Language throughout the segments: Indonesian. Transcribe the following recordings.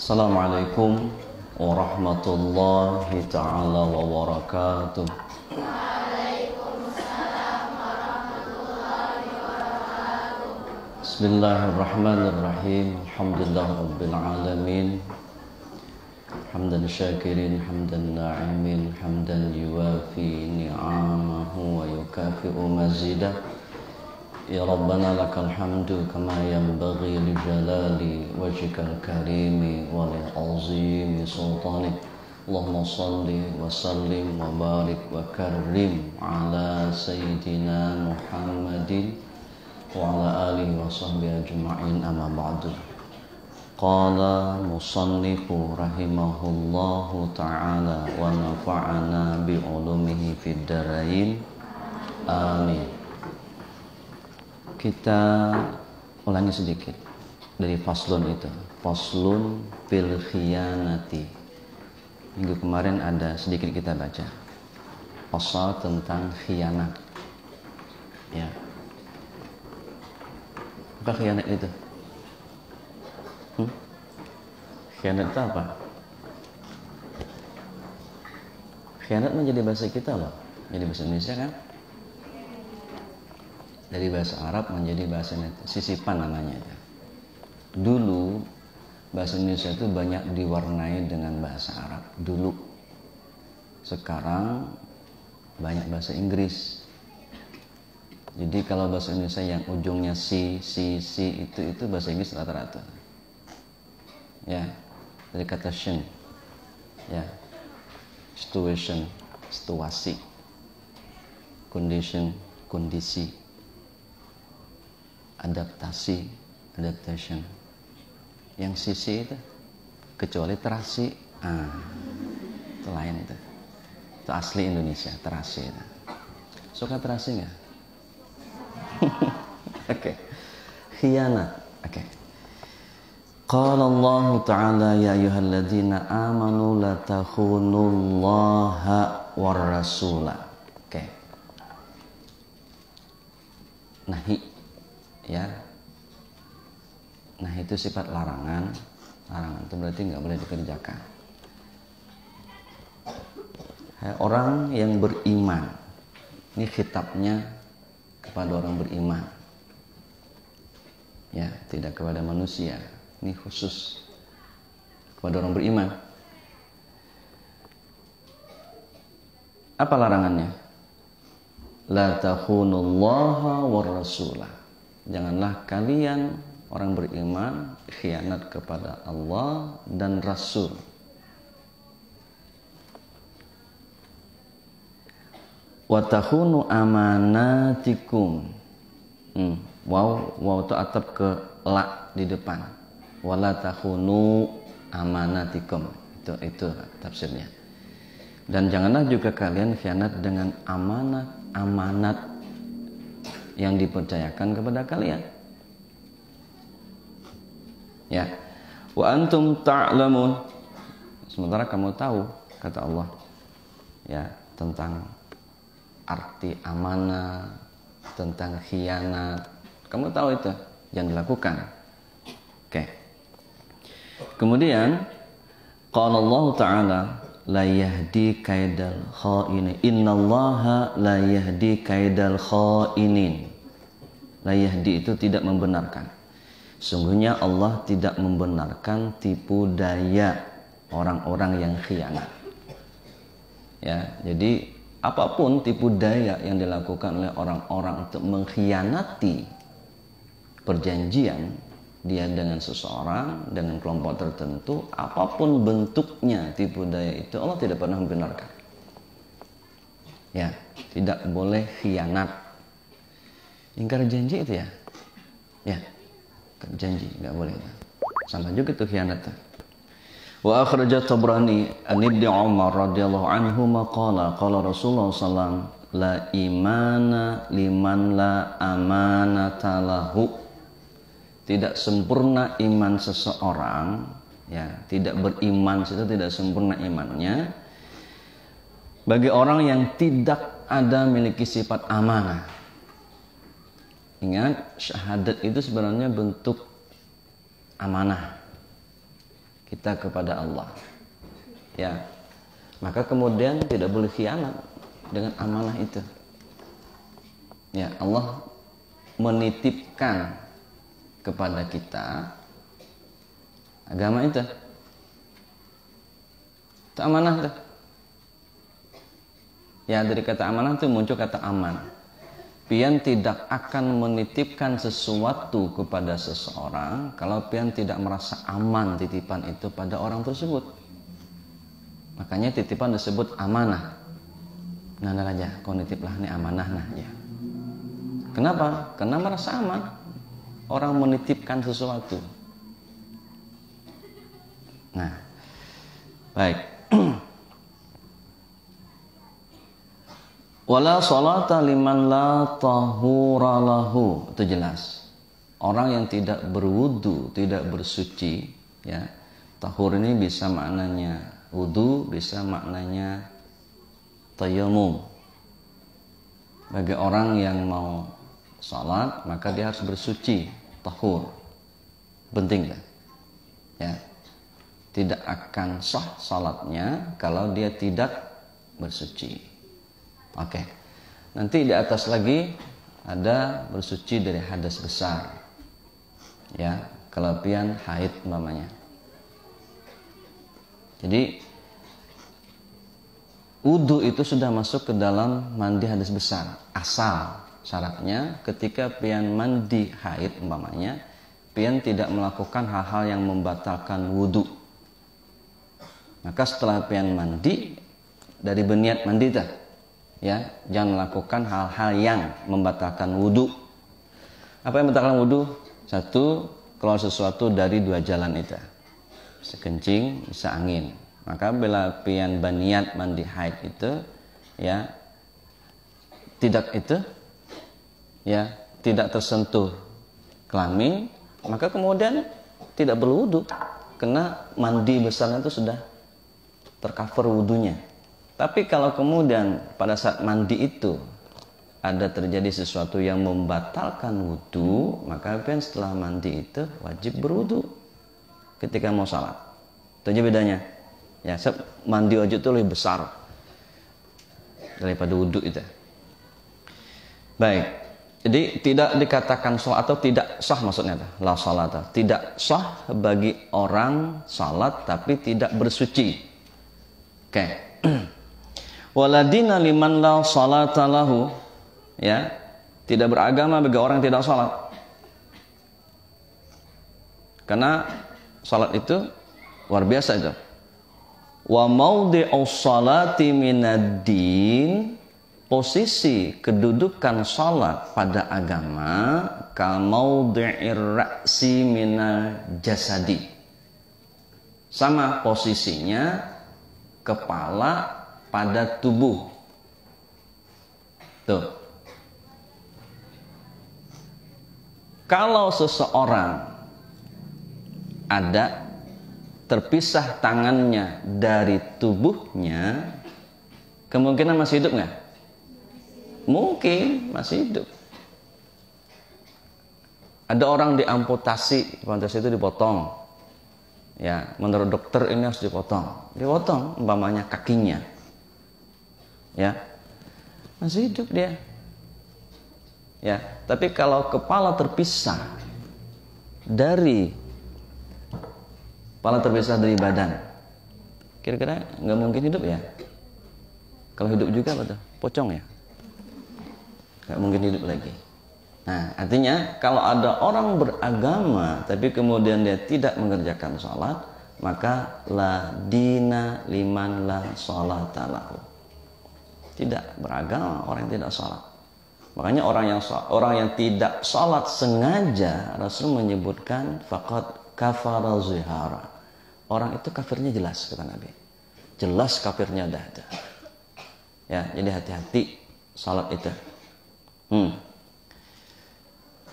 Assalamualaikum warahmatullahi ta'ala wabarakatuh. Bismillahirrahmanirrahim. Alhamdulillah rabbil alamin. Hamdan syakirin, hamdan na'imin, hamdan yuwafi ni'amahu wa yukafi'u mazidah. Ya Rabbana lakal hamdu kama yanbaghi li jalali wajhikal karimi wa li azimi sultanik. Allahumma salli wa sallim wa barik wa karrim ala sayyidina Muhammadin wa ala alihi wa sahbihi ajma'in, amma ba'du. Qala musannifu rahimahullahu ta'ala wa nafa'ana bi ulumihi fid darain. Amin. Kita ulangi sedikit dari faslun itu. Faslun fil khiyanati. Minggu kemarin ada sedikit kita baca. Pasal tentang khianat. Ya. Apa khianat itu? Khianat itu apa? Khianat menjadi bahasa kita loh. Jadi bahasa Indonesia kan? Dari bahasa Arab menjadi bahasa Indonesia, sisipan namanya itu. Dulu bahasa Indonesia itu banyak diwarnai dengan bahasa Arab dulu. Sekarang banyak bahasa Inggris. Jadi kalau bahasa Indonesia yang ujungnya si itu bahasa Inggris rata-rata. Ya, dari kata shin. Ya. Situation, situasi. Condition, kondisi. Adaptasi, adaptation. Yang sisi itu kecuali terasi, itu lain itu. Itu asli Indonesia, terasi itu. Suka terasi nggak? Oke. Khianat. Oke. Qala Allah Ta'ala ya ayyuhalladzina amanu la takhunullaha war rasula. Oke. Nahi. Ya, nah itu sifat larangan. Larangan itu berarti nggak boleh dikerjakan. Orang yang beriman, ini khitabnya kepada orang beriman. Ya, tidak kepada manusia. Ini khusus kepada orang beriman. Apa larangannya? La takhunullaha war rasulah. Janganlah kalian orang beriman khianat kepada Allah dan Rasul. Wa takhunu amanatikum. Wow itu atap ke la di depan. Wala takhunu amanatikum. Itu tafsirnya. Dan janganlah juga kalian khianat dengan amanat yang dipercayakan kepada kalian. Ya. Wa antum ta'lamun. Sementara kamu tahu, kata Allah. Ya, tentang arti amanah, tentang khianat. Kamu tahu itu, jangan dilakukan. Oke. Kemudian qala Allah Ta'ala la yahdi kaidal kha'inin. Innallaha la yahdi kaidal kha'inin. La yahdi itu tidak membenarkan. Sungguhnya Allah tidak membenarkan tipu daya orang-orang yang khianat. Ya, jadi apapun tipu daya yang dilakukan oleh orang-orang untuk mengkhianati perjanjian dia dengan seseorang, dengan kelompok tertentu, apapun bentuknya tipu daya itu Allah tidak pernah membenarkan. Ya, tidak boleh khianat. Ingkar janji itu ya. Ya. Janji nggak boleh. Sama juga itu khianat. Wa akhrajat Tabrani an Ibnu Umar radhiyallahu anhu maqala qala Rasulullah sallallahu la imana liman la amanata lahu. Tidak sempurna iman seseorang, ya, tidak beriman itu tidak sempurna imannya bagi orang yang tidak ada memiliki sifat amanah. Ingat, syahadat itu sebenarnya bentuk amanah. kita kepada Allah. Ya. Maka kemudian tidak boleh khianat dengan amanah itu. Ya, Allah menitipkan kepada kita agama itu. Itu amanah itu. Ya, dari kata amanah itu muncul kata aman. Pian tidak akan menitipkan sesuatu kepada seseorang kalau pian tidak merasa aman titipan itu pada orang tersebut. Makanya titipan disebut amanah. Nah, aja kau nitiplah ini amanah nah ya. Kenapa? Karena merasa aman. Orang menitipkan sesuatu. Nah, baik. Wala salata liman la tahura lahu. Itu jelas. Orang yang tidak berwudu, tidak bersuci, ya. Tahur ini bisa maknanya wudu, bisa maknanya tayammum. Bagi orang yang mau salat, maka dia harus bersuci, tahur. Penting kan? Ya. Tidak akan sah salatnya kalau dia tidak bersuci. Oke. Nanti di atas lagi ada bersuci dari hadas besar. Ya, kelebihan haid umpamanya. Jadi wudu itu sudah masuk ke dalam mandi hadas besar. Asal syaratnya ketika pian mandi haid umpamanya, pian tidak melakukan hal-hal yang membatalkan wudu. Maka setelah pian mandi dari berniat mandi dah. Ya, jangan melakukan hal-hal yang membatalkan wudu. Apa yang membatalkan wudu? Satu, keluar sesuatu dari dua jalan itu. Bisa kencing, bisa angin. Maka bila pian berniat mandi haid itu, ya, tidak tersentuh kelamin, maka kemudian tidak berwudu, karena mandi besarnya itu sudah tercover wudunya. Tapi kalau kemudian pada saat mandi itu ada terjadi sesuatu yang membatalkan wudu, maka pian setelah mandi itu wajib berwudu ketika mau salat. Itu aja bedanya. Ya, mandi wajib itu lebih besar daripada wudu itu. Baik. Jadi tidak dikatakan salat atau tidak sah maksudnya la salat. Tidak sah bagi orang salat tapi tidak bersuci. Oke. Waladina liman la salata lahu, ya, tidak beragama bagi orang yang tidak salat. Karena salat itu luar biasa itu. Wa maudhi'us salati minad-din, posisi kedudukan salat pada agama kal maudhi'ir ra'si minal jasadi. Sama posisinya kepala pada tubuh. Tuh. Kalau seseorang ada terpisah tangannya dari tubuhnya, kemungkinan masih hidup nggak? Mungkin masih hidup. Ada orang diamputasi, amputasi itu dipotong. Ya, menurut dokter ini harus dipotong. Dipotong umpamanya kakinya. Ya, masih hidup dia. Ya, tapi kalau kepala terpisah dari badan, kira-kira nggak mungkin hidup ya. Kalau hidup juga apa tuh? Pocong ya, nggak mungkin hidup lagi. Nah, artinya kalau ada orang beragama tapi kemudian dia tidak mengerjakan sholat, maka la dina liman la sholata lahu. Tidak beragama orang yang tidak sholat. Makanya orang yang tidak sholat sengaja, Rasul menyebutkan faqad kafara zihara. Orang itu kafirnya jelas, kata Nabi. Jelas kafirnya dah. Ya, jadi hati-hati sholat itu.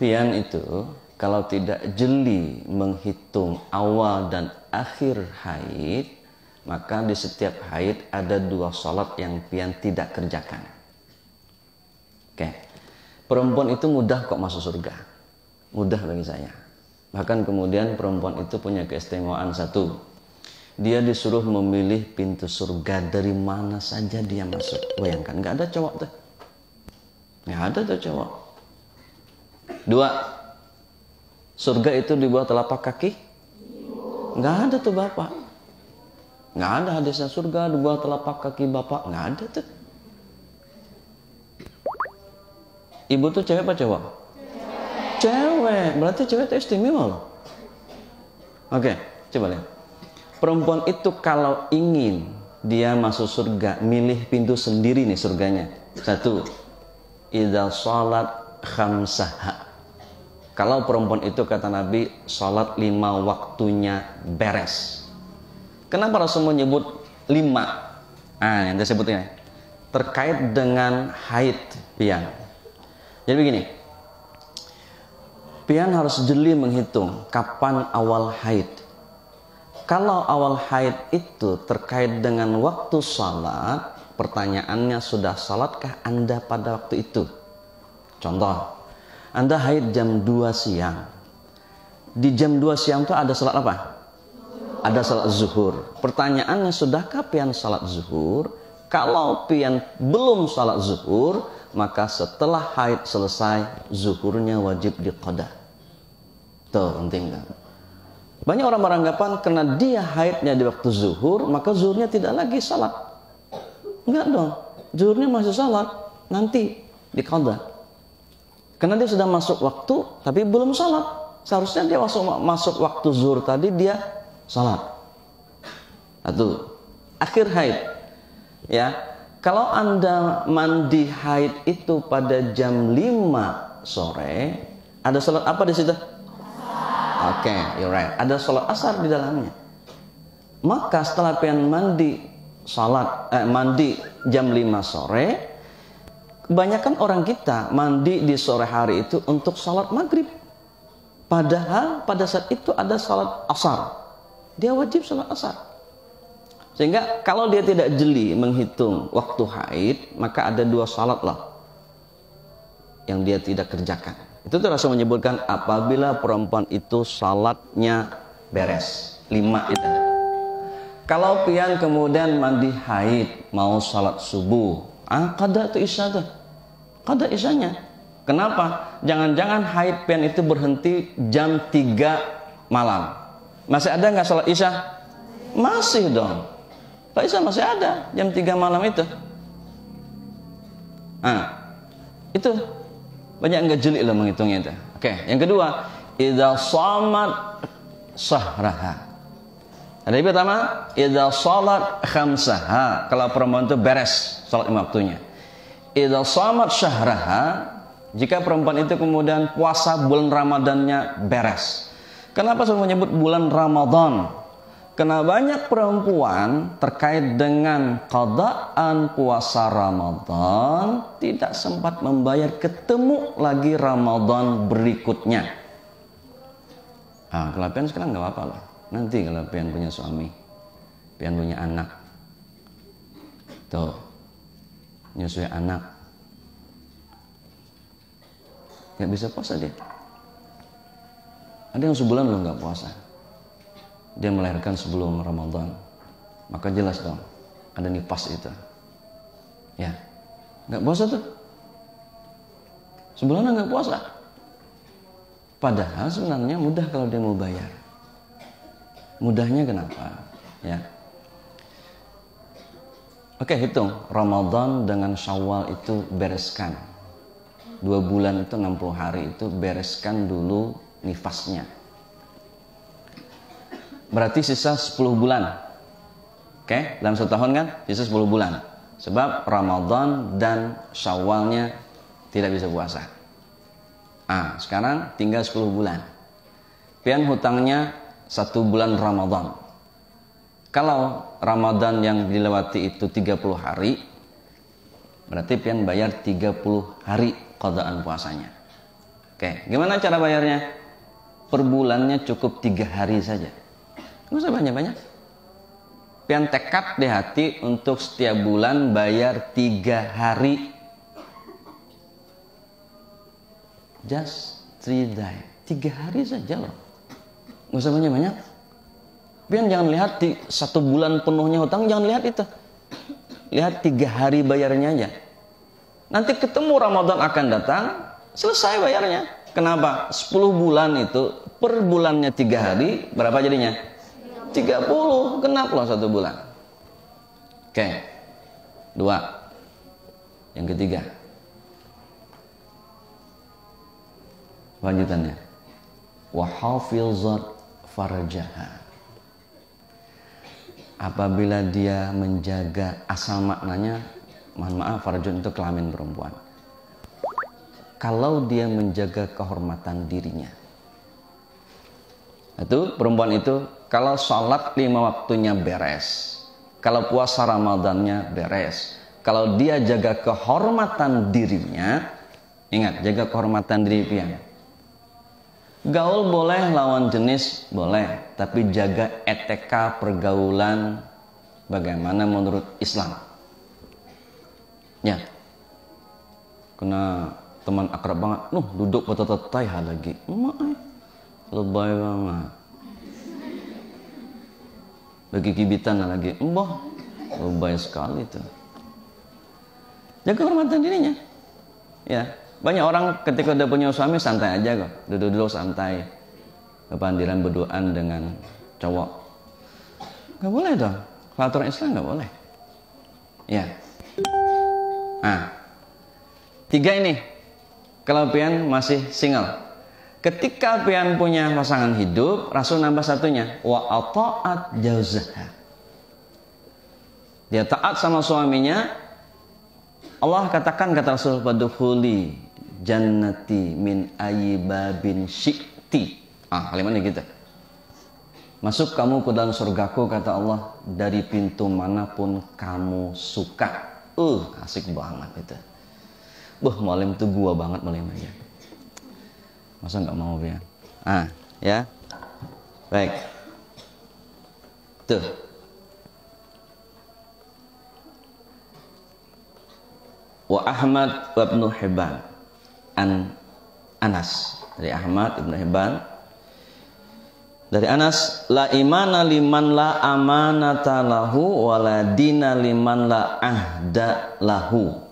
Pian itu kalau tidak jeli menghitung awal dan akhir haid, maka di setiap haid ada 2 sholat yang pian tidak kerjakan. Oke. Perempuan itu mudah kok masuk surga. Mudah bagi saya. Bahkan kemudian perempuan itu punya keistimewaan satu. dia disuruh memilih pintu surga dari mana saja dia masuk. Bayangkan, nggak ada cowok tuh. Nggak ada tuh cowok. 2, surga itu di bawah telapak kaki? Nggak ada tuh bapak. Nggak ada hadisnya surga di bawah telapak kaki bapak. Nggak ada tuh. Ibu tuh cewek apa cowok? Cewek. Berarti cewek itu istimewa loh. Oke, coba lihat. Perempuan itu kalau ingin dia masuk surga, milih pintu sendiri nih surganya. 1, idza shalat khamsaha. Kalau perempuan itu kata Nabi, salat 5 waktunya beres. Kenapa Rasul menyebut 5? Yang saya sebut ini terkait dengan haid pian. Jadi begini, pian harus jeli menghitung kapan awal haid. Kalau awal haid itu terkait dengan waktu salat, pertanyaannya sudah salatkah Anda pada waktu itu? Contoh, Anda haid jam 2 siang. Di jam 2 siang itu ada salat apa? Ada salat zuhur. Pertanyaannya, sudahkah pian salat zuhur? Kalau pian belum salat zuhur, maka setelah haid selesai, zuhurnya wajib diqada. Tuh, penting kan? Banyak orang beranggapan karena dia haidnya di waktu zuhur, maka zuhurnya tidak lagi salat. Enggak dong, zuhurnya masih salat, nanti diqada. Karena dia sudah masuk waktu, tapi belum salat. Seharusnya dia masuk waktu zuhur tadi, dia salat. 1, akhir haid. Ya, kalau Anda mandi haid itu pada jam 5 sore, ada salat apa di situ? Oke, you're right. Ada salat asar di dalamnya. Maka setelah pian mandi mandi jam 5 sore, kebanyakan orang kita mandi di sore hari itu untuk salat maghrib. Padahal pada saat itu ada salat asar. Dia wajib salat asar. Sehingga kalau dia tidak jeli menghitung waktu haid, maka ada 2 salat lah yang dia tidak kerjakan. Itu tuh Rasul menyebutkan apabila perempuan itu salatnya beres. 5 itu. Kalau pian kemudian mandi haid, mau salat subuh, qada itu isya tuh. Qada isyanya. Kenapa? Jangan-jangan haid pian itu berhenti jam 3 malam. Masih ada nggak salat isya? Masih dong. Salat isya masih ada jam 3 malam itu. Itu banyak nggak jeli loh menghitungnya itu. Oke, yang kedua, idza shamat sahraha. Ada yang pertama, idza shalat khamsaha. Kalau perempuan itu beres salat 5 waktunya. Idza shamat syahraha, jika perempuan itu kemudian puasa bulan Ramadannya beres. Kenapa saya menyebut bulan Ramadan? Karena banyak perempuan terkait dengan qadaan puasa Ramadan tidak sempat membayar, ketemu lagi Ramadan berikutnya. Kalau pian sekarang nggak apa-apa lah. Nanti kalau pian punya suami, pian punya anak, tuh nyusui anak, nggak bisa puasa dia. Ada yang sebulan loh nggak puasa. Dia melahirkan sebelum Ramadan, maka jelas dong ada nifas itu. Ya, nggak puasa tuh. Sebulan nggak puasa. Padahal sebenarnya mudah kalau dia mau bayar. Mudahnya kenapa? Ya. Oke, hitung Ramadan dengan Syawal itu bereskan. 2 bulan itu 60 hari itu bereskan dulu nifasnya. Berarti sisa 10 bulan. Oke, dalam 1 tahun kan sisa 10 bulan. Sebab Ramadan dan Syawalnya tidak bisa puasa. Sekarang tinggal 10 bulan. Pian hutangnya 1 bulan Ramadan. Kalau Ramadan yang dilewati itu 30 hari, berarti pian bayar 30 hari qadaan puasanya. Oke, gimana cara bayarnya? Per bulannya cukup 3 hari saja. Nggak usah banyak-banyak. Pian tekad di hati untuk setiap bulan bayar 3 hari. Just 3 days. 3 hari saja loh. Nggak usah banyak-banyak. Pian jangan lihat 1 bulan penuhnya hutang, jangan lihat itu. Lihat 3 hari bayarnya aja. Nanti ketemu Ramadan akan datang, selesai bayarnya. Kenapa? 10 bulan itu per bulannya 3 hari, berapa jadinya? 30, genap loh 1 bulan. Oke. 2. Yang ketiga. Lanjutannya. Wa hafizat farjaha. Apabila dia menjaga, asal maknanya, mohon maaf, farjun itu kelamin perempuan. Kalau dia menjaga kehormatan dirinya, itu perempuan itu kalau sholat 5 waktunya beres, kalau puasa Ramadannya beres, kalau dia jaga kehormatan dirinya, ingat, jaga kehormatan diri pian. Gaul boleh, lawan jenis boleh, tapi jaga etika pergaulan bagaimana menurut Islam. Ya, kena teman akrab banget, duduk betul-betul lagi, lebay banget, bagi kibitan lagi, lebay sekali itu. Jaga kehormatan dirinya, ya. Banyak orang ketika udah punya suami santai aja kok, duduk-duduk santai, kepandiran berduaan dengan cowok. Gak boleh dong, kalau aturan Islam gak boleh. Ya. Nah, 3 ini, kalau pian masih single. Ketika pian punya pasangan hidup, Rasul nambah 1-nya, wa ata'at jauzaha. Dia taat sama suaminya. Allah katakan, kata Rasul, padkhuli jannati min ayyibabin syi'ti. Kalimatnya gitu. Masuk kamu ke dalam surgaku, kata Allah, dari pintu manapun kamu suka. Asik banget itu. Malam itu gua banget malam aja. Masa nggak mau ya? Ya. Baik. Tuh. Wa Ahmad wa Ibnu Hibban an Anas, dari Ahmad Ibnu Hibban dari Anas, la imana liman la amanata lahu wa la dina liman la ahda lahu.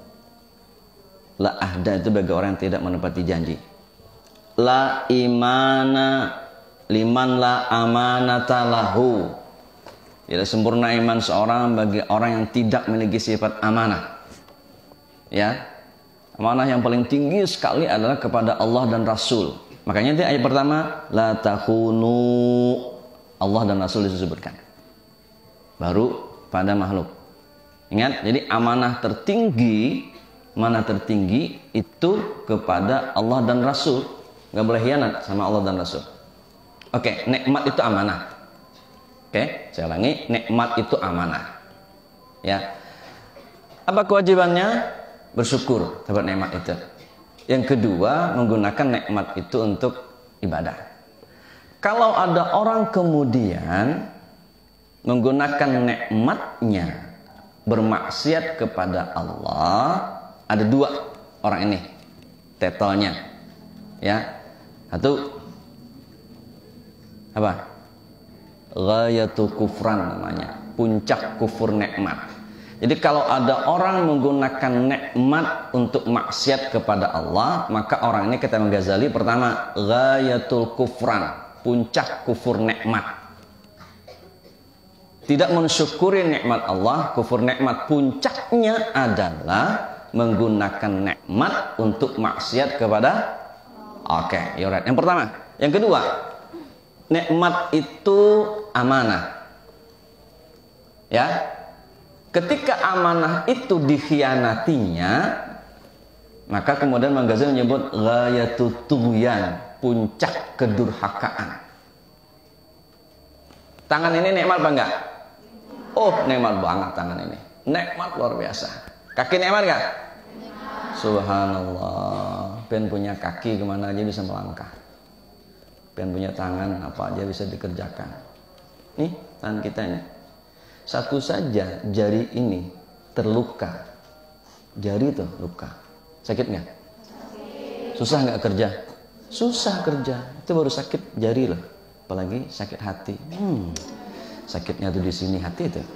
La ahda itu bagi orang yang tidak menepati janji. La imana liman la amanata lahu. Tidak sempurna iman seorang bagi orang yang tidak memiliki sifat amanah. Ya, amanah yang paling tinggi sekali adalah kepada Allah dan Rasul. Makanya di ayat pertama, la takhunu, Allah dan Rasul disebutkan. Baru pada makhluk. Ingat, jadi amanah tertinggi, mana tertinggi itu kepada Allah dan Rasul. Nggak boleh hianat sama Allah dan Rasul. Oke, nikmat itu amanah. Oke, saya ulangi, nikmat itu amanah. Ya. Apa kewajibannya? Bersyukur terhadap nikmat itu. Yang kedua, menggunakan nikmat itu untuk ibadah. Kalau ada orang kemudian menggunakan nikmatnya bermaksiat kepada Allah, ada 2 orang ini titelnya, ya. 1, apa? Ghayatul kufran namanya, puncak kufur nikmat. Jadi kalau ada orang menggunakan nikmat untuk maksiat kepada Allah, maka orang ini kata Imam Ghazali, pertama, ghayatul kufran, puncak kufur nikmat. Tidak mensyukuri nikmat Allah, kufur nikmat, puncaknya adalah menggunakan nikmat untuk maksiat kepada alright. Yang pertama. Yang kedua, nikmat itu amanah. Ya. Ketika amanah itu dikhianatinya, maka kemudian Imam Ghazali menyebut ghayatut tughyan, puncak kedurhakaan. Tangan ini nikmat apa enggak? Nikmat banget tangan ini. Nikmat luar biasa. Kaki nikmat enggak? Subhanallah. Pengen punya kaki kemana aja bisa melangkah. Pengen punya tangan apa aja bisa dikerjakan. Nih tangan kita ini. Satu saja jari ini terluka, jari itu luka, sakit nggak? Susah nggak kerja? Susah kerja, itu baru sakit jari loh, apalagi sakit hati. Sakitnya tuh di sini hati tuh.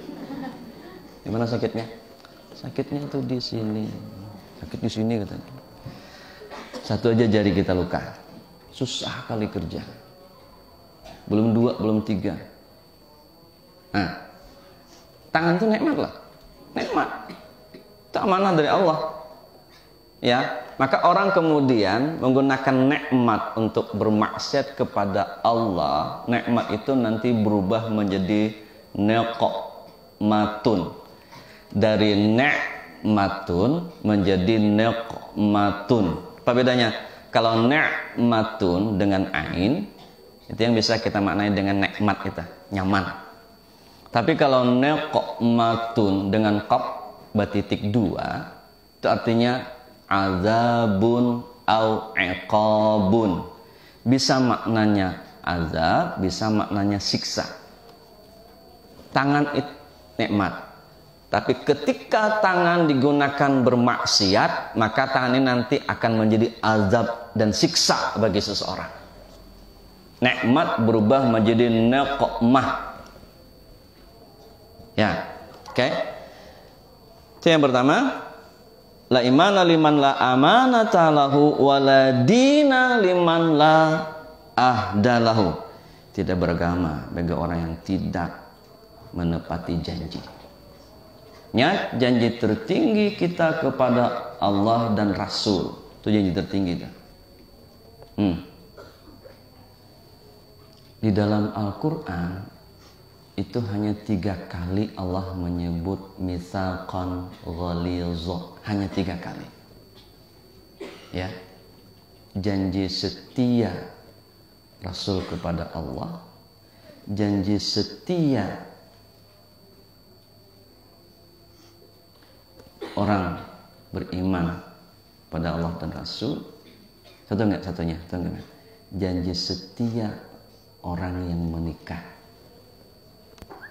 Di mana sakitnya? Sakitnya tuh di sini. Sakit di sini katanya. Satu aja jari kita luka. Susah kali kerja. Belum 2, belum 3. Nah, tangan itu nikmat lah. Nikmat. Itu amanah dari Allah. Ya, maka orang kemudian menggunakan nikmat untuk bermaksiat kepada Allah. Nikmat itu nanti berubah menjadi niqmatun. Dari ni'matun menjadi niqmatun. Apa bedanya? Kalau ni'matun dengan ain, itu yang bisa kita maknai dengan nikmat kita, nyaman. Tapi kalau niqmatun dengan qaf batitik 2, itu artinya azabun au iqabun. Bisa maknanya azab, bisa maknanya siksa. Tangan itu nikmat. Tapi ketika tangan digunakan bermaksiat, maka tangan ini nanti akan menjadi azab dan siksa bagi seseorang. Nikmat berubah menjadi niqmah. Ya, oke. Itu yang pertama. La imana liman la amanata lahu wa la dina liman la ahdalahu. Tidak beragama bagi orang yang tidak menepati janji. Janji tertinggi kita kepada Allah dan Rasul. Itu janji tertinggi itu. Di dalam Al-Quran itu hanya 3 kali Allah menyebut mitsaqan ghalidha. Hanya 3 kali. Ya. Janji setia Rasul kepada Allah, janji setia orang beriman pada Allah dan Rasul. Satunya? Janji setia orang yang menikah.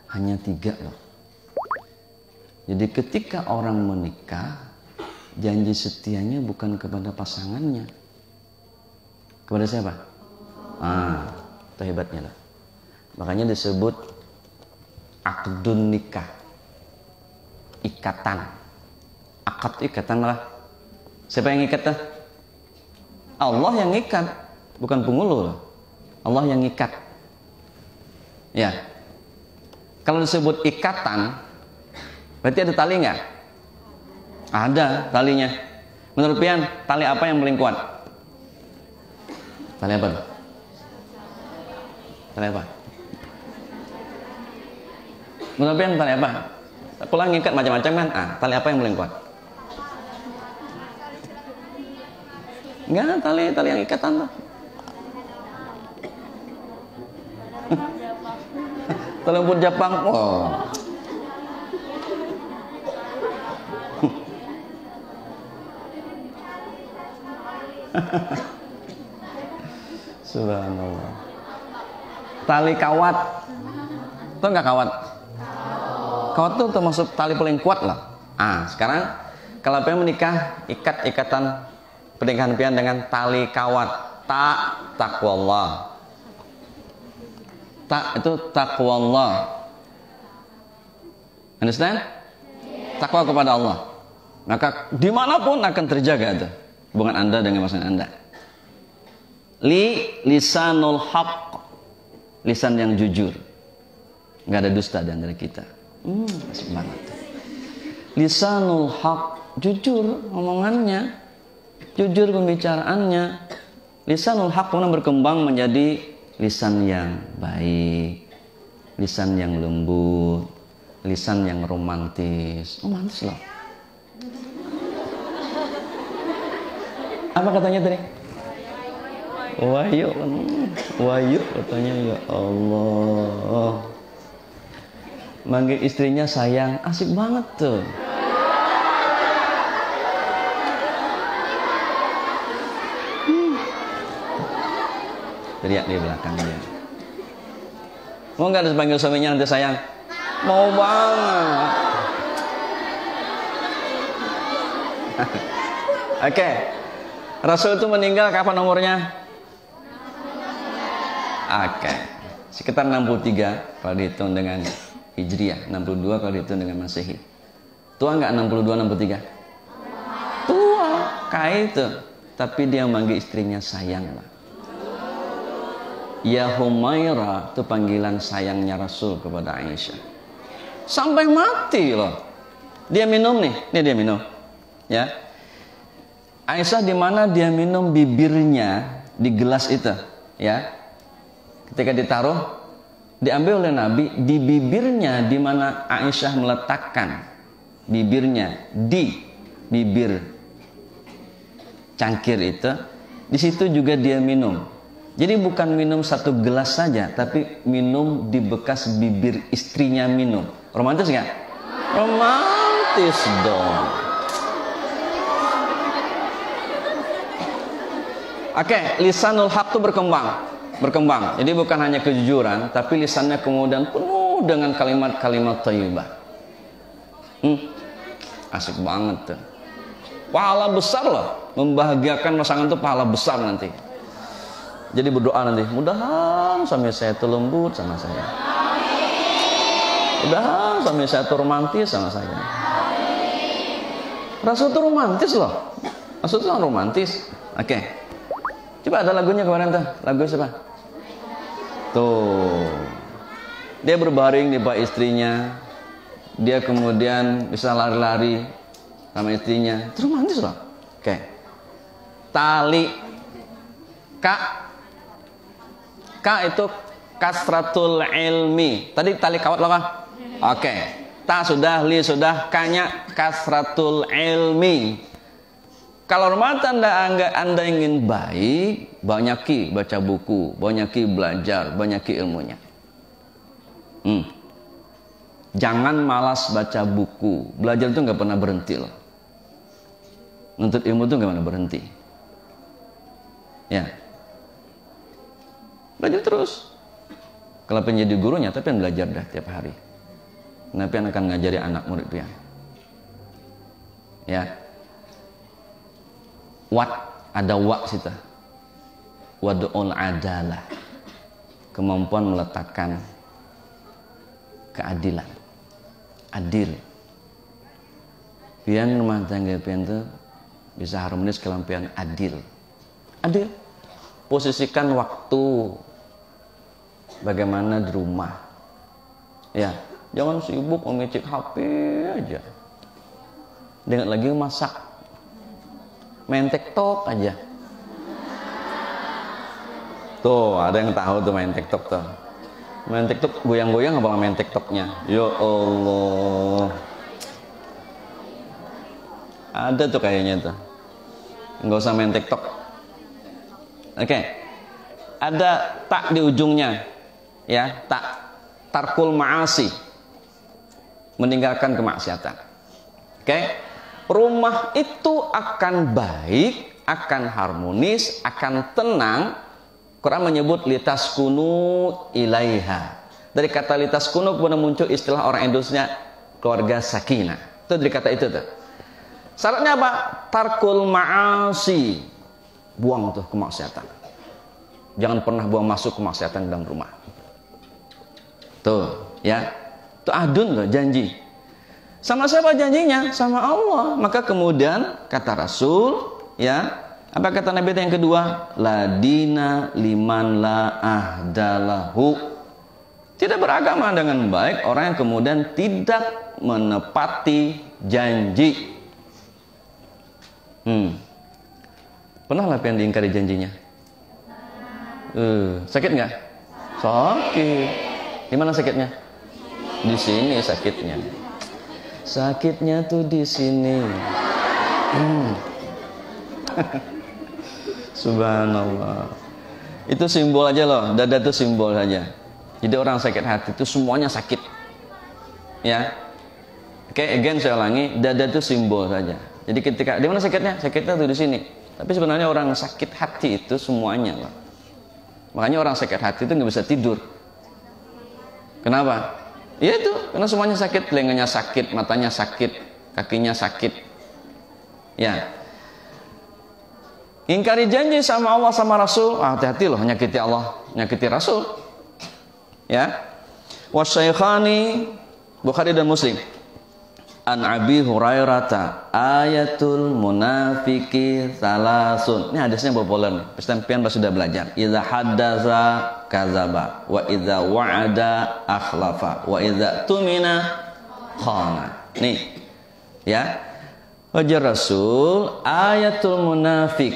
Hanya 3 loh. Jadi ketika orang menikah, janji setianya bukan kepada pasangannya. Kepada siapa? Itu hebatnya lah. Makanya disebut akdun nikah. Ikatan. Akad itu ikatan lah. Siapa yang ikat tuh? Allah yang ikat, bukan pengulu. Allah yang ikat. Ya. Kalau disebut ikatan, berarti ada tali nggak? Ada talinya. Menurut pian, tali apa yang paling kuat? Tali apa tuh? Tali apa? Menurut pian tali apa? Pulang ngikat macam-macam kan? Tali apa yang paling kuat? Enggak, tali yang ikatan tuh. Telepon Jepang. Oh. Subhanallah. Tali kawat. Tahu nggak kawat? Kawat itu termasuk tali paling kuat lah. Sekarang kalau pengen menikah, ikatan pernikahan pian dengan tali kawat. Taqwallah. Itu taqwallah. Understand? Takwa kepada Allah. Maka dimanapun akan terjaga itu hubungan Anda dengan pasangan Anda. Lisanul haq. Lisan yang jujur. Nggak ada dusta di antara kita. Asik banget. Lisanul haq. Jujur omongannya. Jujur pembicaraannya. Lisanul haq pun berkembang menjadi lisan yang baik, lisan yang lembut, lisan yang romantis. Romantis loh. Apa katanya tadi? Wahyu katanya. Ya Allah. Manggil istrinya sayang, asik banget tuh. Teriak di belakang dia. Mau nggak dipanggil suaminya nanti sayang? Mau banget. Oke. Rasul itu meninggal kapan umurnya? Oke. sekitar 63 kalau dihitung dengan Hijriah, 62 kalau dihitung dengan Masehi. Tua nggak 62 63? Tua, kayak itu. Tapi dia manggil istrinya sayang lah. Ya Humaira, itu panggilan sayangnya Rasul kepada Aisyah. Sampai mati loh. Dia minum nih, ini dia minum. Ya. Aisyah di mana dia minum bibirnya di gelas itu, ya. Ketika ditaruh, diambil oleh Nabi di bibirnya, di mana Aisyah meletakkan bibirnya di bibir cangkir itu, di situ juga dia minum. Jadi bukan minum satu gelas saja, tapi minum di bekas bibir istrinya minum. Romantis nggak? Romantis dong. Oke, lisanul haq itu berkembang. Jadi bukan hanya kejujuran, tapi lisannya kemudian penuh dengan kalimat-kalimat thayyibah. Asik banget tuh. Pahala besar loh, membahagiakan pasangan itu pahala besar nanti. Jadi berdoa nanti, mudahan suami saya itu lembut sama saya. Mudahan suami saya itu romantis sama saya. Rasul itu romantis loh. Rasul itu romantis. Oke. Coba ada lagunya kemarin tuh. Lagu siapa? Tuh. Dia berbaring di bawah istrinya. Dia kemudian bisa lari-lari sama istrinya. Itu romantis loh. Oke. Tali Ka itu kasratul ilmi. Tadi tali kawat loh, Kak? Oke. Ta sudah, li sudah, kanya kasratul ilmi. Kalau rumah tangga Anda ingin baik, banyaki baca buku, banyaki belajar, banyaki ilmunya. Jangan malas baca buku. Belajar itu nggak pernah berhenti loh. Nuntut ilmu itu nggak pernah berhenti. Ya. Belajar terus. Kalau pengen jadi gurunya, tapi yang belajar dah tiap hari. Nanti akan ngajari anak murid pian. Ya. Ada situ. Wad'ul adalah. Kemampuan meletakkan keadilan. Adil. Pian rumah tangga pian itu bisa harmonis kalau pian adil. Adil. Posisikan waktu bagaimana di rumah. Ya, jangan sibuk memicik HP aja. Dengar lagi masak. Main TikTok aja. Tuh, ada yang tahu tuh main TikTok tuh. Main TikTok goyang-goyang apa main TikToknya? Ya Allah. Ada tuh kayaknya tuh. Nggak usah main TikTok. Oke. Ada tak di ujungnya. Ya, tak. Tarkul ma'asi. Meninggalkan kemaksiatan. Oke. Rumah itu akan baik, akan harmonis, akan tenang. Quran menyebut litaskunu ilaiha. Dari kata litaskunu kemudian muncul istilah orang Indonesia keluarga sakinah. Itu dari kata itu tuh. Syaratnya apa? Tarkul ma'asi. Buang tuh kemaksiatan. Jangan pernah buang masuk kemaksiatan dalam rumah. Tuh, ya. Itu adun tuh, janji. Sama siapa janjinya? Sama Allah. Maka kemudian kata Rasul, ya, apa kata Nabi yang kedua? La dina liman la ahdalahu. Tidak beragama dengan baik orang yang kemudian tidak menepati janji. Pernah lah yang diingkari janjinya? Sakit nggak? Sakit. Di mana sakitnya? Di sini sakitnya. Sakitnya tuh di sini. Subhanallah. Itu simbol aja loh. Dada itu simbol saja. Jadi orang sakit hati itu semuanya sakit. Ya. Oke, again saya ulangi. Dada itu simbol saja. Jadi ketika di mana sakitnya? Sakitnya tuh di sini. Tapi sebenarnya orang sakit hati itu semuanya loh. Makanya orang sakit hati itu nggak bisa tidur. Kenapa? Ya itu, karena semuanya sakit, telinganya sakit, matanya sakit, kakinya sakit. Ya. Ingkari janji sama Allah sama Rasul, hati-hati loh nyakiti Allah, nyakiti Rasul. Ya. Wasyaikhani Bukhari dan Muslim. An Abi Hurairah ayatul munafiki salasun. Ini hadisnya populer nih. Pestempian sudah belajar. Idza haddatsa kadzaba wa idza wa'ada akhlafa wa idza tumina khana. Nih. Ya. Wajah Rasul ayatul munafik.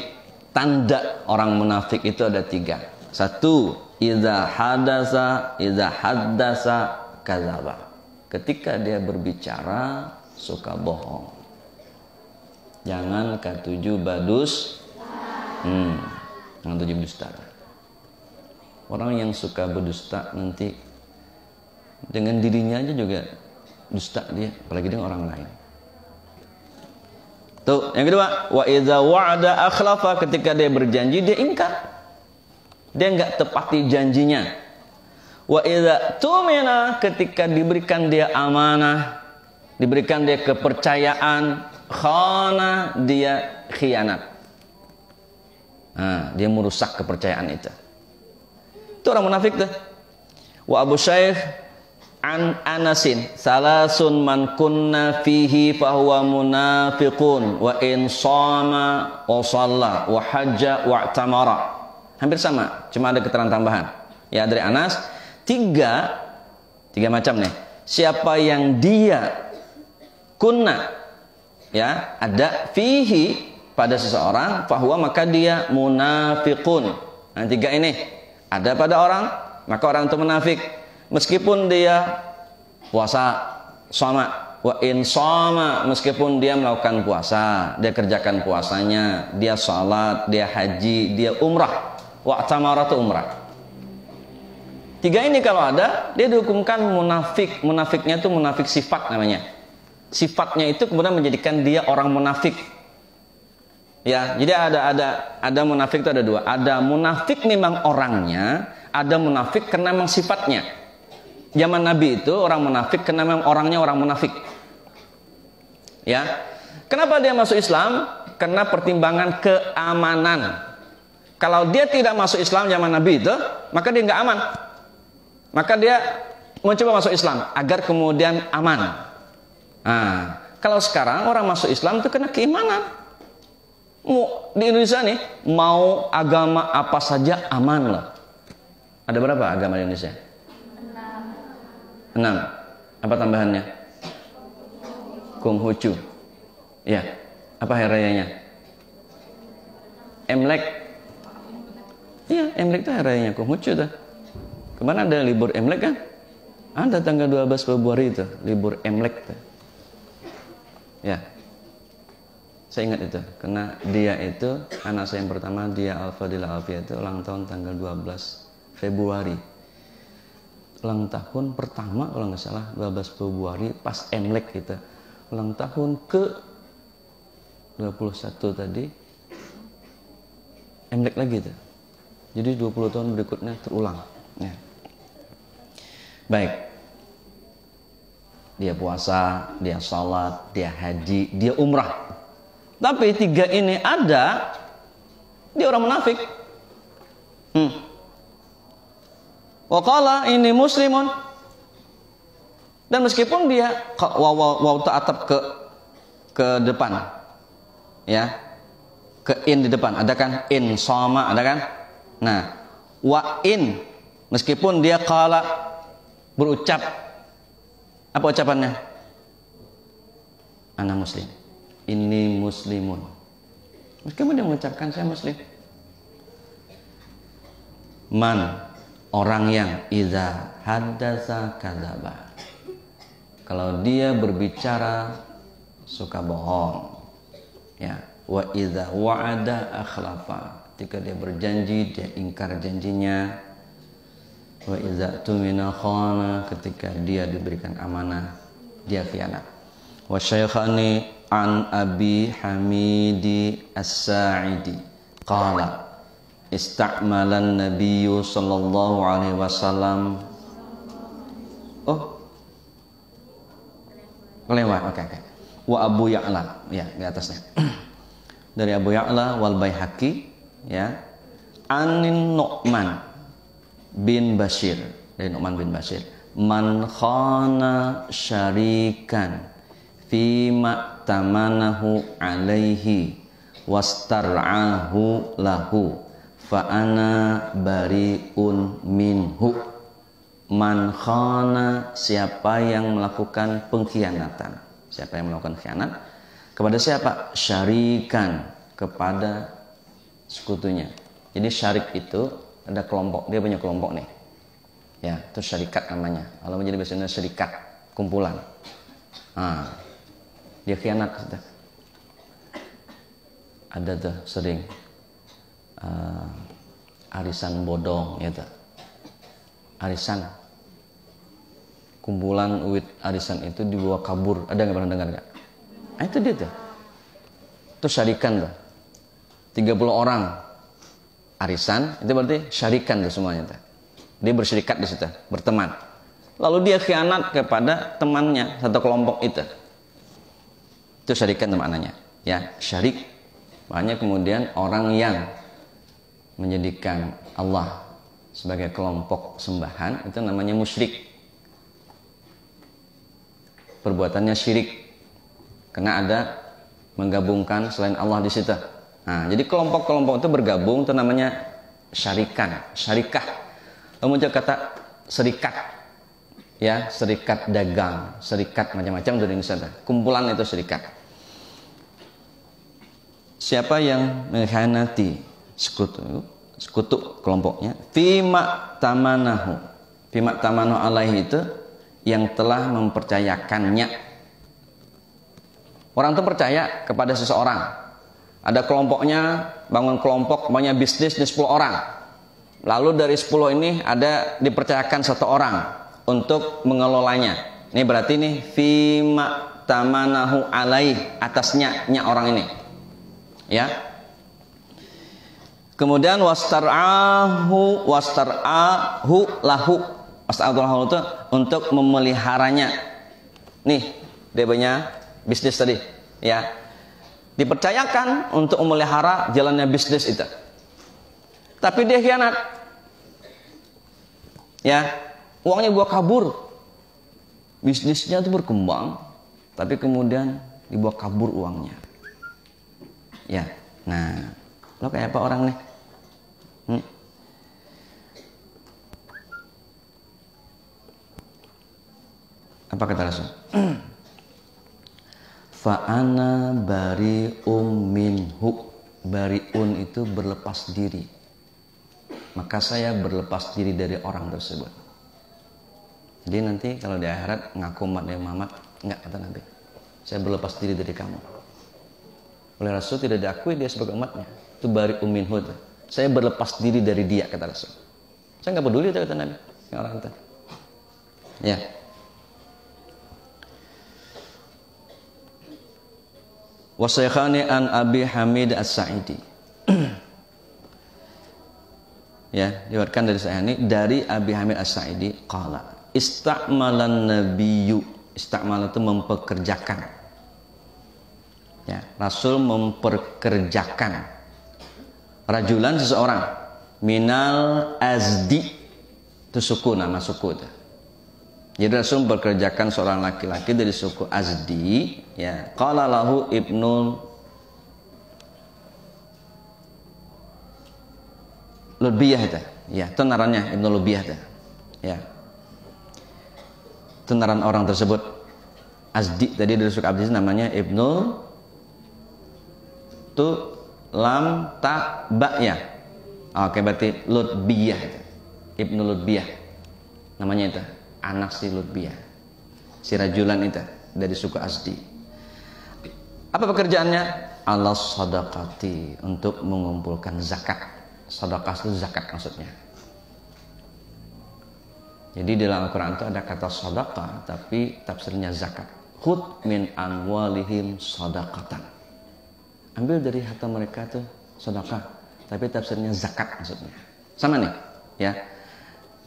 Tanda orang munafik itu ada 3. 1, idza haddasa kadzaba. Ketika dia berbicara suka bohong. Jangan ketujuh badus. Jangan 7 dusta. Orang yang suka berdusta nanti dengan dirinya aja juga dusta dia, apalagi dengan orang lain. Tuh, yang kedua, wa idza wa'ada akhlafa, ketika dia berjanji dia ingkar. Dia enggak tepati janjinya. Wa idza tumina, ketika diberikan dia amanah, diberikan dia kepercayaan, khana, dia khianat. Dia merusak kepercayaan itu. Itu orang munafik tuh. Wa Abu Syaikh an Anasin salasun man kunna fihi fahuwa munafiqun wa in shama wa shalla wa hajja wa tamara. Hampir sama, cuma ada keterangan tambahan. Ya, dari Anas, tiga macam nih. Siapa yang dia kunna, ya, ada fihi pada seseorang, fahuwa, maka dia munafiqun. Nah, 3 ini ada pada orang, maka orang itu munafik. Meskipun dia puasa, shoma, wa in shoma, meskipun dia melakukan puasa, dia kerjakan puasanya, dia salat, dia haji, dia umrah, wa tamaratu umrah. 3 ini kalau ada, dia dihukumkan munafik. Munafiknya itu munafik sifat namanya. Sifatnya itu kemudian menjadikan dia orang munafik. Ya, jadi ada munafik itu ada 2. Ada munafik memang orangnya, ada munafik karena memang sifatnya. Zaman Nabi itu orang munafik karena memang orangnya orang munafik. Ya. Kenapa dia masuk Islam? Karena pertimbangan keamanan. Kalau dia tidak masuk Islam zaman Nabi itu, maka dia nggak aman. Maka dia mencoba masuk Islam agar kemudian aman. Kalau sekarang orang masuk Islam itu karena keimanan. Di Indonesia nih, mau agama apa saja aman lah. Ada berapa agama di Indonesia? 6. Apa tambahannya? Konghucu. Ya. Apa hari rayanya? Imlek. Iya, Imlek itu hari rayanya Konghucu tuh. Kemarin ada libur Imlek kan? Ada tanggal 12 Februari itu, libur Imlek tuh. Ya. Saya ingat itu, karena dia itu anak saya yang pertama, dia Al-Fadila Alfia itu ulang tahun tanggal 12 Februari. Ulang tahun pertama kalau nggak salah 12 Februari pas Imlek kita. Ulang tahun ke 21 tadi Imlek lagi tuh. Jadi 20 tahun berikutnya terulang. Ya. Baik. Dia puasa, dia salat, dia haji, dia umrah. Tapi 3 ini ada, dia orang munafik. Waqala ini muslimun. Dan meskipun dia waw ta'atap ke depan. Ya. Ke in di depan, ada kan? In sama, ada kan? Nah, wa in, meskipun dia qala, berucap, apa ucapannya? Ana muslim. Ini muslimun. Meskipun dia mengucapkan saya muslim. Man, orang yang idza haddasa kadzaba. Kalau dia berbicara suka bohong. Ya, wa idza wa'ada akhlafa. Ketika dia berjanji dia ingkar janjinya. Wa idza tumina khana, ketika dia diberikan amanah dia khianat. Wa syaikhani an Abi Hamidi As-Sa'idi qala ista'malan Nabiyyu sallallahu alaihi wasallam. Oh, kelewat. Oke. Wa Abu Ya'la, ya di atasnya. Dari Abu Ya'la wal Baihaqi, ya. Anin Nu'man bin Bashir dari Nu'man bin Bashir, man khana syarikan fima tamanahu alaihi wastar'ahu lahu fa ana bariun minhu. Man khana, siapa yang melakukan pengkhianatan, siapa yang melakukan khianat kepada siapa? Syarikan, kepada sekutunya. Jadi syarik itu ada kelompok, dia punya kelompok nih ya, itu syarikat namanya. Kalau menjadi bahasa Indonesia syarikat, kumpulan. Dia khianat sudah. Ada tuh sering arisan bodong ya tuh. Arisan, kumpulan uit arisan itu dibawa kabur. Ada nggak pernah dengar nggak? Itu dia tuh. Itu syarikan tuh. 30 orang arisan, itu berarti syarikan tuh semuanya tuh. Dia bersyirikat di situ, berteman. Lalu dia khianat kepada temannya, satu kelompok itu. Itu syarikan tuh maknanya. Ya, syarik. Maknanya kemudian orang yang menjadikan Allah sebagai kelompok sembahan, itu namanya musyrik. Perbuatannya syirik. Karena ada menggabungkan selain Allah di situ. Nah, jadi kelompok-kelompok itu bergabung, itu namanya syarikan, syarikah. Lalu muncul kata serikat, ya, serikat dagang, serikat macam-macam dari Indonesia. Kumpulan itu serikat. Siapa yang mengkhianati sekutu kelompoknya, fima tamanahu alaihi, itu yang telah mempercayakannya. Orang itu percaya kepada seseorang. Ada kelompoknya, bangun kelompok, banyak bisnis di 10 orang. Lalu dari 10 ini ada dipercayakan 1 orang untuk mengelolanya. Ini berarti nih fima tamanahu alaih, atasnya orang ini. Ya. Kemudian wastar'ahu lahu itu untuk memeliharanya. Nih, dia punya bisnis tadi, ya. Dipercayakan untuk memelihara jalannya bisnis itu. Tapi dia khianat. Ya, uangnya dibawa kabur. Bisnisnya itu berkembang, tapi kemudian dibawa kabur uangnya. Ya. Nah, lo kayak apa orang nih? Apa kata Rasul? Fa'ana bari'um minhu. Bari'un itu berlepas diri. Maka saya berlepas diri dari orang tersebut. Jadi nanti kalau di akhirat ngaku umat Muhammad, enggak, kata Nabi. Saya berlepas diri dari kamu. Oleh Rasul tidak diakui dia sebagai umatnya. Itu bari'um minhu itu. Saya berlepas diri dari dia, kata Rasul. Saya nggak peduli itu, kata Nabi. Orang itu. Ya. Wasaykhani an Abi Hamid As-Sa'idi. Ya, diriwayatkan dari Sahihani dari Abi Hamid As-Sa'idi qala ista'malan nabiyyu. Ista'mal itu mempekerjakan. Ya, Rasul memperkerjakan rajulan, seseorang, minal Azdi, itu suku, nama suku itu. Jadi Rasul memperkerjakan seorang laki-laki dari suku Azdi, ya. Qala lahu Ibnu Lubiyah itu. Ya, tenarannya Ibnu Lubiyah itu. Ya. Tenaran orang tersebut Azdi tadi dari suku Azdi namanya Ibnu tu lam ta ba ya. Oke, berarti Lutbiyah itu. Ibnu Lutbiyah. Namanya itu. Anak si Lutbiyah, si rajulan itu dari suku Azdi. Apa pekerjaannya? Ala sadaqati, untuk mengumpulkan zakat. Sedekah itu zakat maksudnya. Jadi dalam Al-Quran itu ada kata sedekah, tapi tafsirnya zakat. Khud min amwalihim sadaqatan. Ambil dari harta mereka tuh sedekah, tapi tafsirnya zakat maksudnya. Sama nih, ya.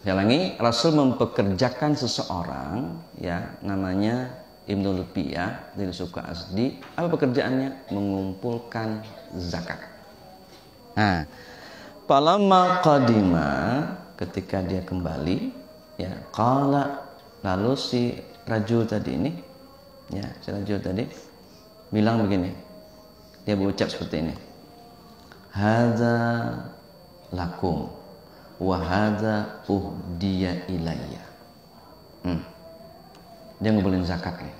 Saya ulangi, Rasul mempekerjakan seseorang, ya, namanya Ibnu Lutbiyah dari suku Azdi. Apa pekerjaannya? Mengumpulkan zakat. Nah, palamma qadima, ketika dia kembali, Ya, qala, lalu si rajul tadi ini, ya, si rajul tadi bilang begini. Dia berucap seperti ini. Hadza lakum wa hadza uhdiya ilayya. Dia ngumpulin zakat nih.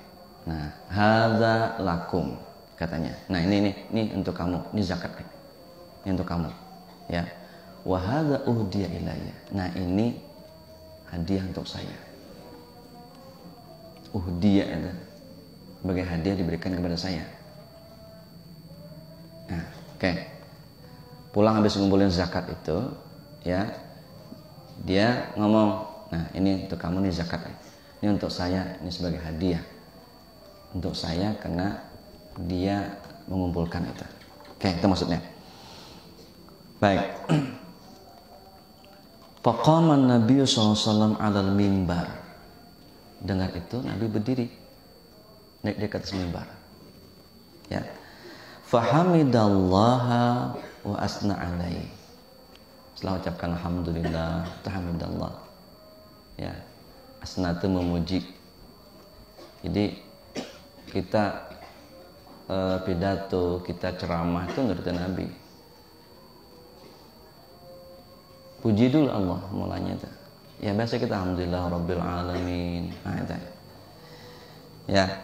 Nah, hadza lakum katanya. Nah, ini untuk kamu. Ini zakat nih. Ini untuk kamu. Ya. Wa hadza uhdiya ilayya. Nah, ini hadiah untuk saya. Uhdiya itu sebagai hadiah diberikan kepada saya. Nah, oke. Pulang habis ngumpulin zakat itu, ya. Dia ngomong, "Nah, ini untuk kamu nih zakat. Ini untuk saya, ini sebagai hadiah. Untuk saya karena dia mengumpulkan itu." Oke, itu maksudnya. Baik. Faqama Nabi SAW alal mimbar. Dengar itu Nabi berdiri naik di atas mimbar. Ya. Fahamidallaha wa asna alaihi. Setelah ucapkan alhamdulillah, tahmidallah. Ya. Asna itu memuji. Jadi kita pidato, kita ceramah itu menurut Nabi. Puji dulu Allah mulanya itu. Ya biasa kita alhamdulillah rabbil alamin. Nah itu. Ya.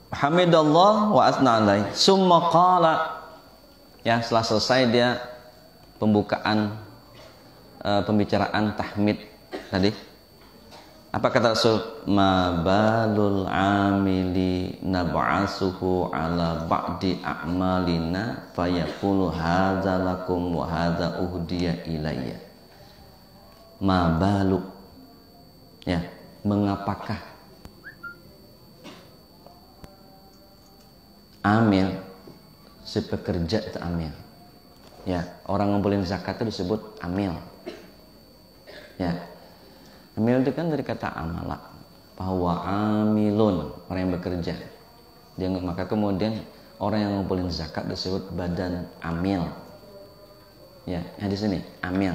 Hamidallah wa asna alaihi. Summa qala. Ya, setelah selesai dia pembukaan pembicaraan tahmid tadi. Apa kata Rasul? Ma balul amili nab'asuhu ala ba'di a'malina fayaqulu hadza lakum wa hadza uhdiya ilayya. Ma balu, ya, mengapakah amil, si pekerja itu amil, ya, orang ngumpulin zakat itu disebut amil, ya, amil itu kan dari kata amala, bahwa amilun, orang yang bekerja. Dia, maka kemudian orang yang ngumpulin zakat disebut badan amil, ya, yang di sini amil,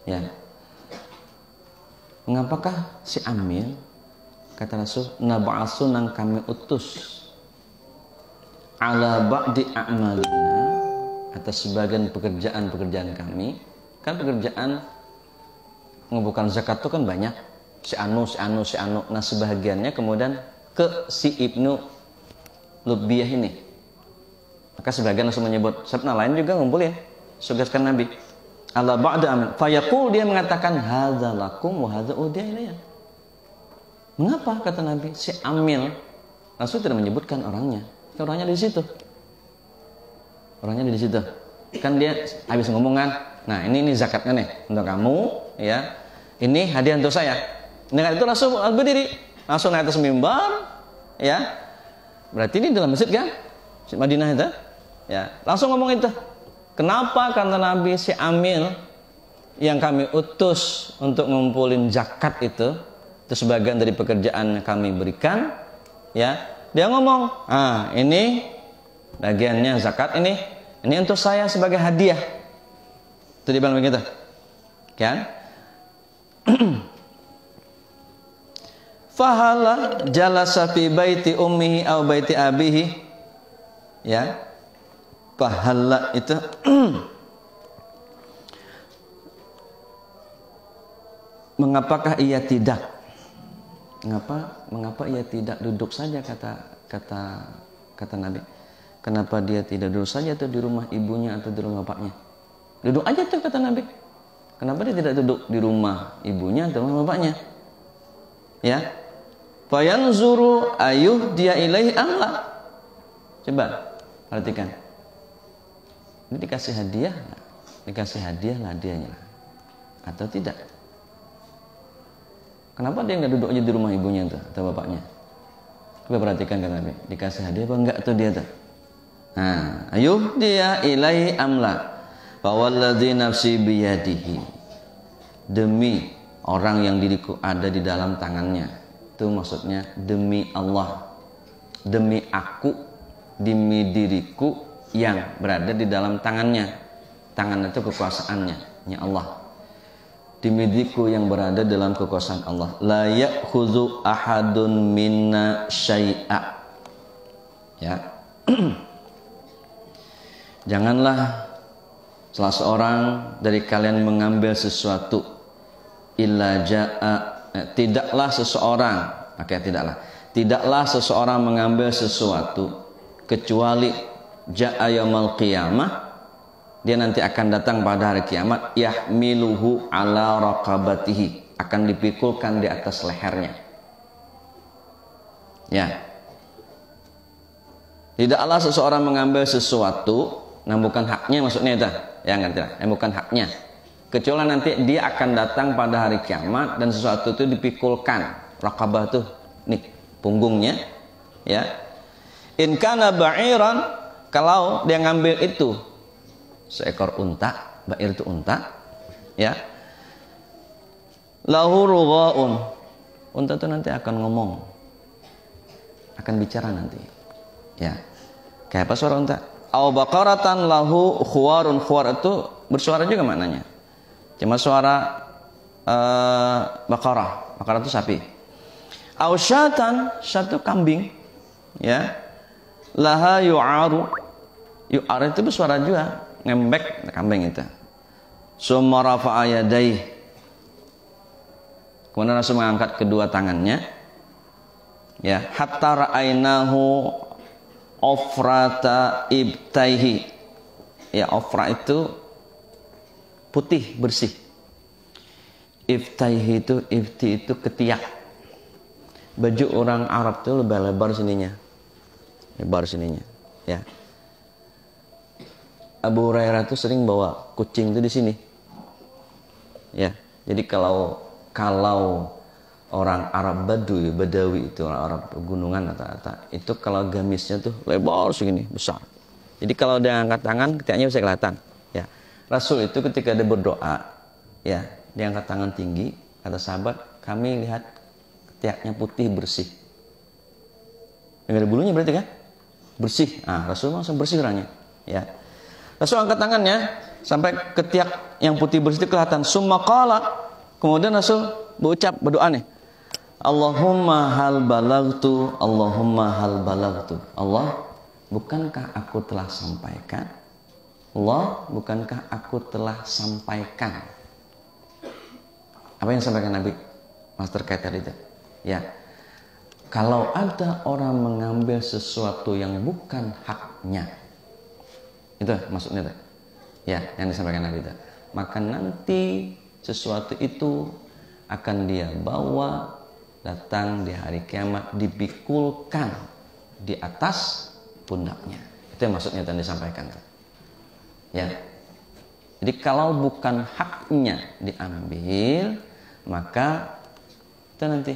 ya. Mengapakah si amil, kata Rasul, nab'asun yang kami utus ala ba'di a'malina, atas sebagian pekerjaan kami. Kan pekerjaan mengumpulkan zakat itu kan banyak, si anu. Nah, sebahagiannya kemudian ke si Ibnu Lubiyah ini. Maka sebagian langsung menyebut, sebab lain juga ngumpulin, sugaskan Nabi. Allah ba'da amin. Fayaqul, dia mengatakan hadza lakum wa hadza udiya ilayya. Mengapa kata Nabi si amil? Rasul tidak menyebutkan orangnya. Orangnya di situ. Orangnya di situ. Kan dia habis ngomong kan. Nah, ini zakatnya nih untuk kamu, ya. Ini hadiah untuk saya. Dengan itu Rasul berdiri, langsung naik atas mimbar, ya. Berarti ini dalam masjid kan? Masjid Madinah itu. Ya, langsung ngomong itu. Kenapa? Karena Nabi si amil yang kami utus untuk ngumpulin zakat itu sebagian dari pekerjaan yang kami berikan, ya. Dia ngomong, ini bagiannya zakat ini untuk saya sebagai hadiah. Itu dia bilang begitu, kan? Fahala jalasa fi baiti ummihi aw baiti abihi, ya. Fahala itu mengapakah ia tidak? Mengapa ia tidak duduk saja, kata Nabi. Kenapa dia tidak duduk saja tuh di rumah ibunya atau di rumah bapaknya? Duduk aja tuh, kata Nabi. Kenapa dia tidak duduk di rumah ibunya atau rumah bapaknya? Ya. Fayanzuru ayuh dia ilaihi amla. Coba perhatikan. Ini dikasih hadiah, dikasih hadiah lah hadiahnya, atau tidak? Kenapa dia nggak duduk aja di rumah ibunya tuh atau bapaknya? Coba perhatikan kan Nabi, dikasih hadiah apa enggak tuh dia tuh? Nah, ayuh dia ilaihi amla. Fawalladzi nafsi biyadihi. Demi orang yang diriku ada di dalam tangannya. Itu maksudnya demi Allah. Demi aku, demi diriku yang berada di dalam tangannya. Tangan itu kekuasaannya, ya Allah. Demi-diriku yang berada dalam kekuasaan Allah. La ya'khudhu ahadun minna syai'a. Ya. Janganlah salah seorang dari kalian mengambil sesuatu illa ja'a, tidaklah seseorang, tidaklah seseorang mengambil sesuatu kecuali ja'a yaumul qiyamah, dia nanti akan datang pada hari kiamat, yahmiluhu ala raqabatihi, akan dipikulkan di atas lehernya. Ya. Tidaklah seseorang mengambil sesuatu yang bukan haknya, maksudnya itu ya, ngerti lah, yang bukan haknya, kecuali nanti dia akan datang pada hari kiamat dan sesuatu itu dipikulkan. Raqabah tuh nih punggungnya, ya. In kana ba'iran, kalau dia ngambil itu seekor unta, ba'ir itu unta, ya. Lahu rughaun, unta itu nanti akan ngomong, akan bicara nanti, ya. Kayak apa suara unta? Au baqaratan lahu khuwarun, khuwar itu bersuara juga maknanya. Cuma suara baqarah, baqarah itu sapi. Au syatan, syat itu kambing, ya. Laha yu'aru, yu'ar itu bersuara juga, ngembek kambing itu. Summa rafa'a yadayhi, kemudian Rasul mengangkat kedua tangannya, ya, hatta ra'ainahu ofrata ibtaihi, ya, ofra itu putih bersih, ibtaihi itu, ibti itu ketiak. Baju orang Arab itu lebar-lebar sininya, lebar sininya, ya. Abu Hurairah itu sering bawa kucing itu di sini, ya. Jadi kalau orang Arab Badawi itu, orang Arab pegunungan rata-rata, itu kalau gamisnya tuh lebar segini, besar. Jadi kalau dia angkat tangan, ketiaknya bisa kelihatan. Ya. Rasul itu ketika dia berdoa, ya, dia angkat tangan tinggi, kata sahabat, kami lihat ketiaknya putih bersih. Enggak ada bulunya berarti kan? Bersih. Ah, Rasul langsung bersih orangnya. Ya. Rasul angkat tangannya sampai ketiak yang putih bersih itu kelihatan. Summa qala, kemudian Rasul berucap, berdoa nih. Allahumma hal balagtu, Allahumma hal balagtu. Allah, bukankah aku telah sampaikan? Allah, bukankah aku telah sampaikan? Apa yang disampaikan Nabi? Master terkait tadi itu. Ya. Kalau ada orang mengambil sesuatu yang bukan haknya, itu maksudnya itu. Ya, yang disampaikan Nabi itu. Maka nanti sesuatu itu akan dia bawa datang di hari kiamat, dipikulkan di atas pundaknya. Itu yang maksudnya yang disampaikan. Ya. Jadi kalau bukan haknya diambil, maka itu nanti.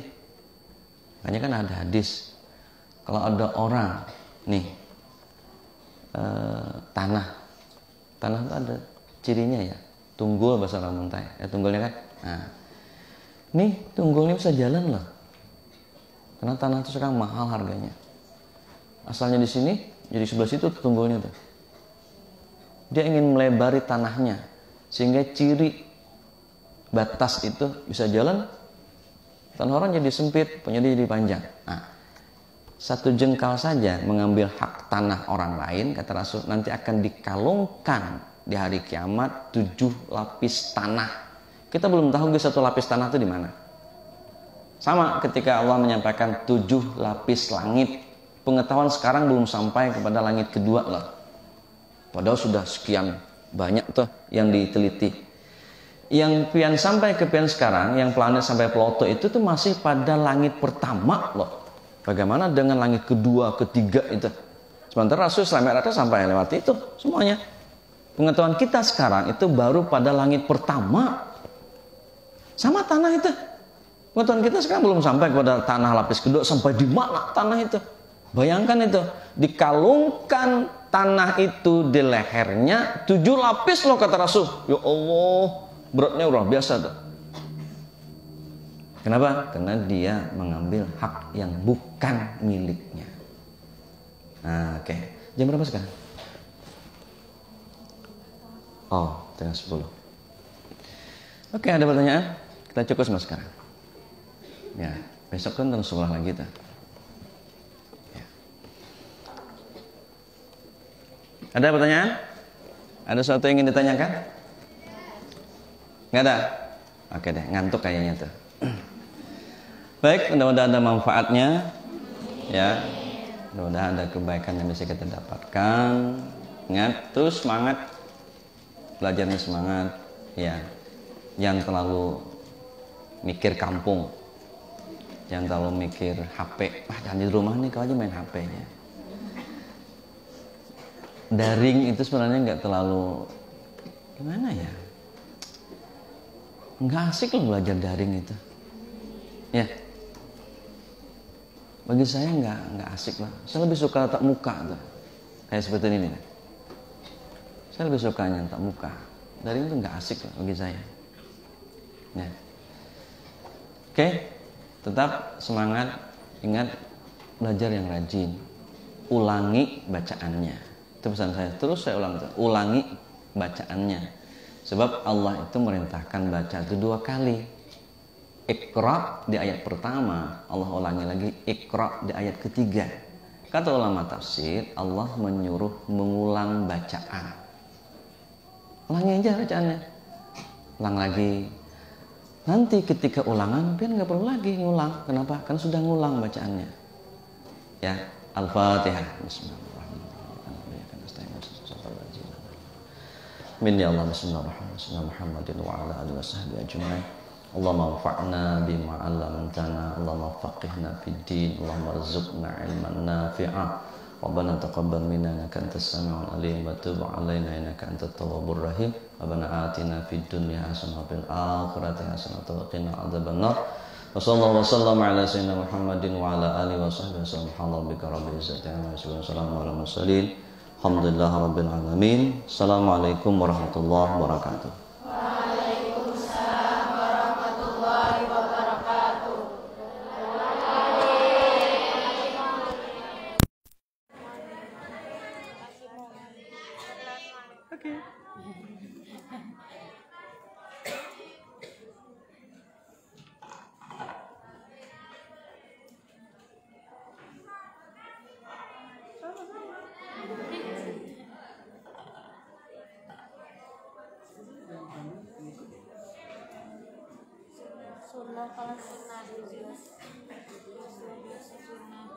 Makanya kan ada hadis, kalau ada orang nih tanah itu ada cirinya ya, tunggul bahasa orang Muntai, ya tunggulnya kan. Nah, nih tunggulnya bisa jalan loh. Karena tanah itu sekarang mahal harganya. Asalnya di sini, jadi sebelah situ tunggulnya tuh. Dia ingin melebari tanahnya sehingga ciri batas itu bisa jalan. Tanah orang jadi sempit, punya dia jadi panjang. Nah, satu jengkal saja mengambil hak tanah orang lain, kata Rasul, nanti akan dikalungkan di hari kiamat 7 lapis tanah. Kita belum tahu satu lapis tanah itu di mana. Sama ketika Allah menyampaikan 7 lapis langit, pengetahuan sekarang belum sampai kepada langit kedua lah. Padahal sudah sekian banyak tuh yang diteliti. Yang pian sampai ke pian sekarang, yang planet sampai Pluto itu tuh masih pada langit pertama loh. Bagaimana dengan langit kedua, ketiga itu? Sementara Rasul Islam sampai lewat itu semuanya. Pengetahuan kita sekarang itu baru pada langit pertama. Sama tanah itu. Pengetahuan kita sekarang belum sampai kepada tanah lapis kedua, sampai di mana tanah itu. Bayangkan itu, dikalungkan tanah itu di lehernya 7 lapis loh kata Rasul. Ya Allah, beratnya luar biasa tuh. Kenapa? Karena dia mengambil hak yang bukan miliknya. Nah, oke. Jam berapa sekarang? Oh, 9:30. Oke, ada pertanyaan? Kita cukup sama sekarang. Ya, besok kan terus sekolah lagi tuh. Ya. Ada pertanyaan? Ada sesuatu yang ingin ditanyakan? Nggak ada? Oke deh, ngantuk kayaknya tuh. Baik, mudah-mudahan ada manfaatnya. Ya, mudah-mudahan ada kebaikan yang bisa kita dapatkan. Ingat, terus semangat. Belajarnya semangat. Ya, jangan terlalu mikir kampung. Jangan terlalu mikir HP. Jangan di rumah nih, kau aja main HP-nya. Daring itu sebenarnya nggak terlalu, gimana ya? Nggak asik loh belajar daring itu. Ya. Bagi saya nggak asik lah. Saya lebih suka tatap muka tuh. Kayak seperti ini nih. Saya lebih suka yang tatap muka. Daring itu nggak asik lah bagi saya. Ya. Oke. Tetap semangat, ingat belajar yang rajin, ulangi bacaannya. Itu pesan saya. Terus saya ulangi bacaannya. Sebab Allah itu merintahkan baca itu 2 kali. Iqra di ayat pertama, Allah ulangi lagi Iqra di ayat ketiga. Kata ulama tafsir, Allah menyuruh mengulang bacaan. Ulangi aja bacaannya. Ulang lagi. Nanti ketika ulangan, biar nggak perlu lagi ngulang. Kenapa? Kan sudah ngulang bacaannya. Ya, Al-Fatihah. Bismillahirrahmanirrahim. Ya Allah, Bismillahirrahmanirrahim. Muhammadin wa ala alihi wasahbihi ajma'in. Allahumma anfa'na bima 'allamtana. Allahumma faqihna fid din. Allahumma rzuqna ilman nafi'ah. Rabbana taqabbal minna innaka antas samiul alim wa tub 'alaina innaka antat tawwabur rahim. Rabbana atina fid dunya hasanah wa fil akhirati hasanah wa qina adzabannar. Wa sallallahu wasallam ala sayyidina Muhammadin wa ala alihi wa sahbihi wasallam. Subhanarabbika rabbil izzati amma yasifun. Wassalamu ala mursalin. Alhamdulillahi rabbil alamin. Assalamualaikum warahmatullahi wabarakatuh. Sunnah kelas 11 sunnah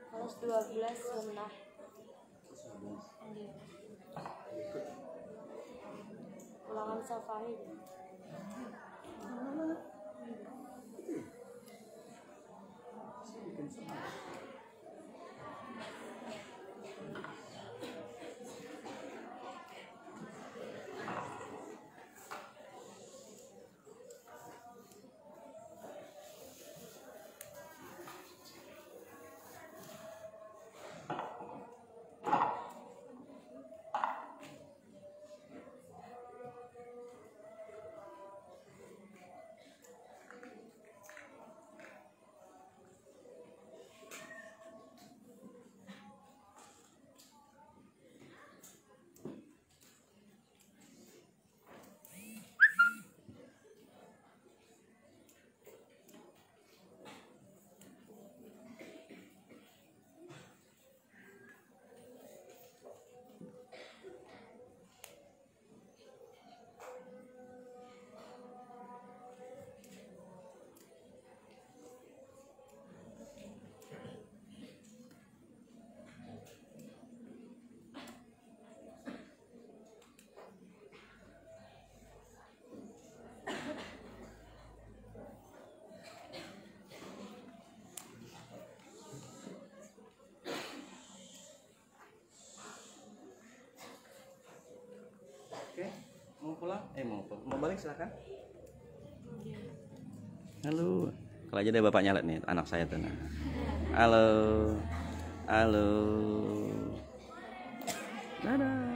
kelas 12 sunnah ulangan Syafi'i. Oke, mau pulang? Mau balik silakan. Halo. Kalau aja deh bapaknya lihat nih, anak saya tuh. Halo. Halo. Dadah.